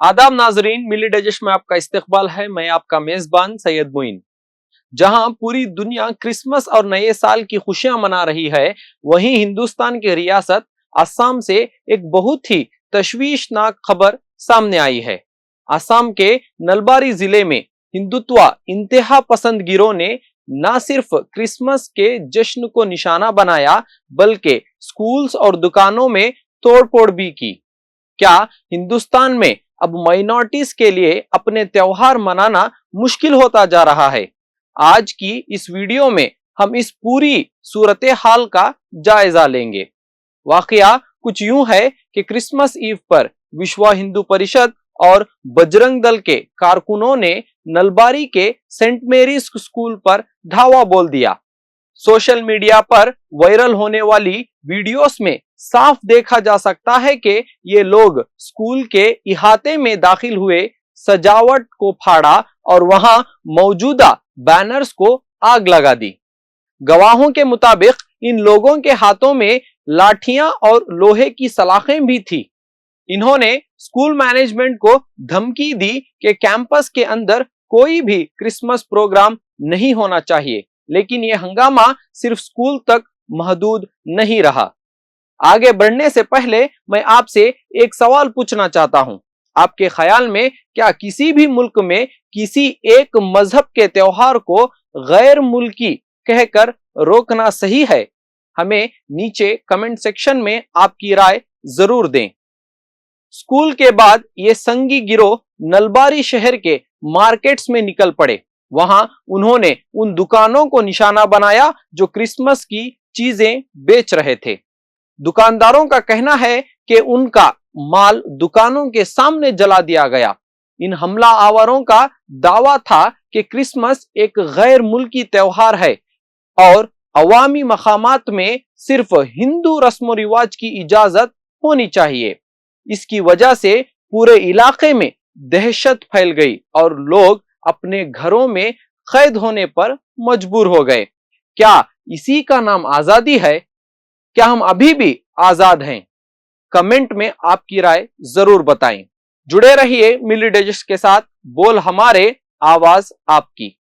आदाब नाजरीन, मिली डाइजेस्ट में आपका इस्तकबाल है। मैं आपका मेजबान सैयद मोइन। जहां पूरी दुनिया क्रिसमस और नए साल की खुशियां मना रही है, वहीं हिंदुस्तान की रियासत असम से एक बहुत ही तशवीशनाक खबर सामने आई है। असम के नलबारी जिले में हिंदुत्व इंतहा पसंद गिरोह ने न सिर्फ क्रिसमस के जश्न को निशाना बनाया, बल्कि स्कूल्स और दुकानों में तोड़फोड़ भी की। क्या हिंदुस्तान में अब माइनॉरिटीज के लिए अपने त्योहार मनाना मुश्किल होता जा रहा है? आज की इस वीडियो में हम इस पूरी सूरत हाल का जायजा लेंगे। वाकया कुछ यूं है कि क्रिसमस ईव पर विश्व हिंदू परिषद और बजरंग दल के कारकुनों ने नलबारी के सेंट मेरीज स्कूल पर धावा बोल दिया। सोशल मीडिया पर वायरल होने वाली वीडियोस में साफ देखा जा सकता है कि ये लोग स्कूल के इहाते में दाखिल हुए, सजावट को फाड़ा और वहां मौजूदा बैनर्स को आग लगा दी। गवाहों के मुताबिक इन लोगों के हाथों में लाठियां और लोहे की सलाखें भी थी। इन्होंने स्कूल मैनेजमेंट को धमकी दी कि कैंपस के अंदर कोई भी क्रिसमस प्रोग्राम नहीं होना चाहिए, लेकिन यह हंगामा सिर्फ स्कूल तक महदूद नहीं रहा। आगे बढ़ने से पहले मैं आपसे एक सवाल पूछना चाहता हूं। आपके ख्याल में क्या किसी भी मुल्क में किसी एक मजहब के त्योहार को गैर मुल्की कहकर रोकना सही है? हमें नीचे कमेंट सेक्शन में आपकी राय जरूर दें। स्कूल के बाद ये संगी गिरोह नलबारी शहर के मार्केट्स में निकल पड़े। वहां उन्होंने उन दुकानों को निशाना बनाया जो क्रिसमस की चीजें बेच रहे थे। दुकानदारों का कहना है कि उनका माल दुकानों के सामने जला दिया गया। इन हमला आवारों का दावा था कि क्रिसमस एक गैर मुल्की त्योहार है और अवामी मकामात में सिर्फ हिंदू रस्म रिवाज की इजाजत होनी चाहिए। इसकी वजह से पूरे इलाके में दहशत फैल गई और लोग अपने घरों में कैद होने पर मजबूर हो गए। क्या इसी का नाम आजादी है? क्या हम अभी भी आजाद हैं? कमेंट में आपकी राय जरूर बताएं। जुड़े रहिए मिली डाइजेस्ट के साथ। बोल हमारे, आवाज आपकी।